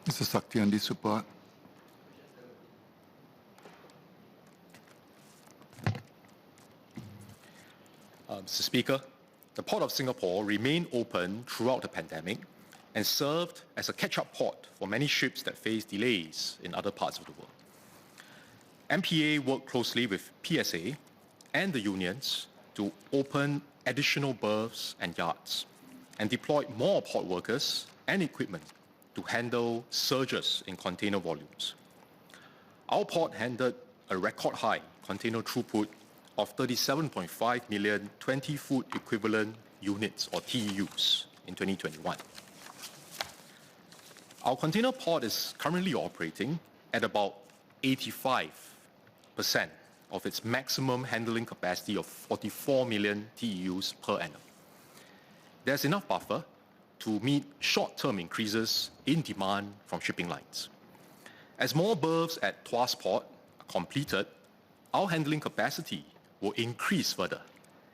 Mr. Saktiandi support. Mr. Speaker, the Port of Singapore remained open throughout the pandemic and served as a catch-up port for many ships that faced delays in other parts of the world. MPA worked closely with PSA and the unions to open additional berths and yards and deployed more port workers and equipment to handle surges in container volumes. Our port handled a record high container throughput of 37.5 million 20-foot equivalent units or TEUs in 2021. Our container port is currently operating at about 85% of its maximum handling capacity of 44 million TEUs per annum. There's enough buffer to meet short-term increases in demand from shipping lines. As more berths at Tuas Port are completed, our handling capacity will increase further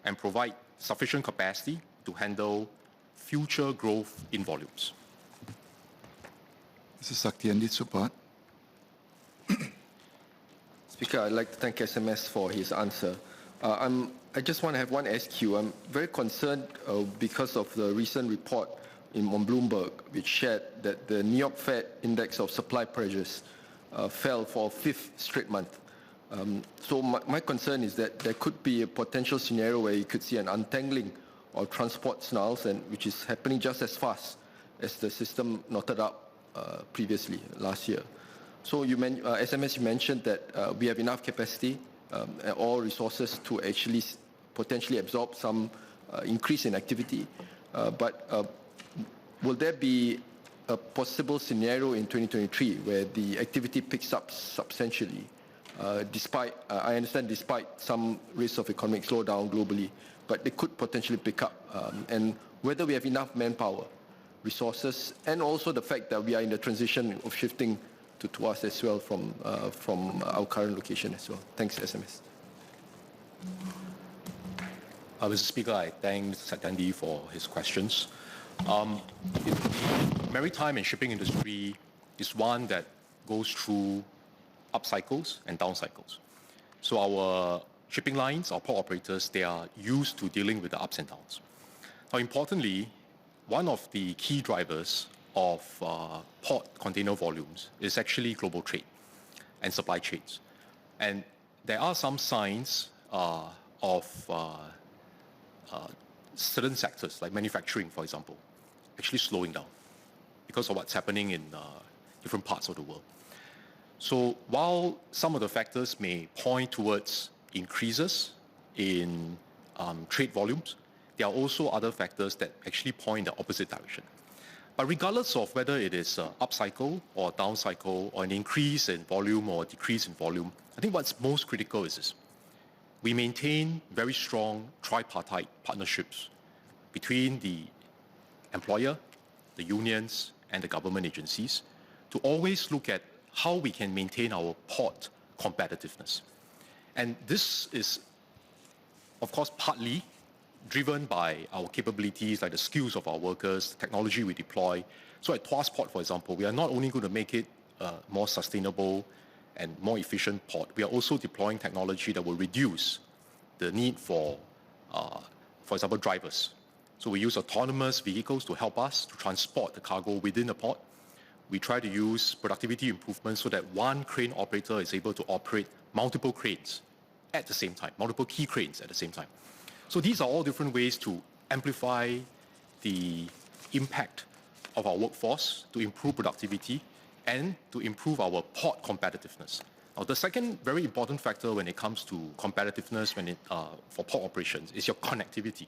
and provide sufficient capacity to handle future growth in volumes. Mr. Saktiandi support. Speaker, I'd like to thank SMS for his answer. I just want to have one SQ. I'm very concerned because of the recent report on Bloomberg, which shared that the New York Fed index of supply pressures fell for a fifth straight month. So my concern is that there could be a potential scenario where you could see an untangling of transport snarls, and which is happening just as fast as the system knotted up previously last year. So SMS, you mentioned that we have enough capacity or resources to actually potentially absorb some increase in activity. But will there be a possible scenario in 2023 where the activity picks up substantially, despite, I understand, despite some risk of economic slowdown globally, but they could potentially pick up, and whether we have enough manpower, resources, and also the fact that we are in the transition of shifting to Tuas as well from our current location as well. Thanks, SMS. Mr. Speaker, I thank Mr. Saktiandi for his questions. Maritime and shipping industry is one that goes through up cycles and down cycles. So our shipping lines, our port operators, they are used to dealing with the ups and downs. Now, importantly, one of the key drivers of port container volumes is actually global trade and supply chains. And there are some signs of certain sectors, like manufacturing, for example, actually slowing down because of what's happening in different parts of the world. So while some of the factors may point towards increases in trade volumes, there are also other factors that actually point in the opposite direction. But regardless of whether it is an up cycle or a down cycle or an increase in volume or a decrease in volume, I think what's most critical is this. We maintain very strong tripartite partnerships between the employer, the unions, and the government agencies to always look at how we can maintain our port competitiveness. And this is, of course, partly driven by our capabilities, like the skills of our workers, technology we deploy. So at Tuas Port, for example, we are not only going to make it a more sustainable and more efficient port, we are also deploying technology that will reduce the need for example, drivers. So we use autonomous vehicles to help us to transport the cargo within the port. We try to use productivity improvements so that one crane operator is able to operate multiple cranes at the same time, multiple key cranes at the same time. So these are all different ways to amplify the impact of our workforce to improve productivity and to improve our port competitiveness. Now, the second very important factor when it comes to competitiveness for port operations is your connectivity.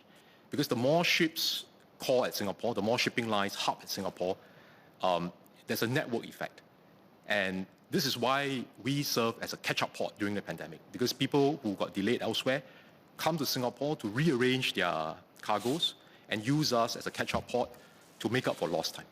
Because the more ships call at Singapore, the more shipping lines hub at Singapore, there's a network effect. And this is why we serve as a catch-up port during the pandemic, because people who got delayed elsewhere come to Singapore to rearrange their cargoes and use us as a catch-up port to make up for lost time.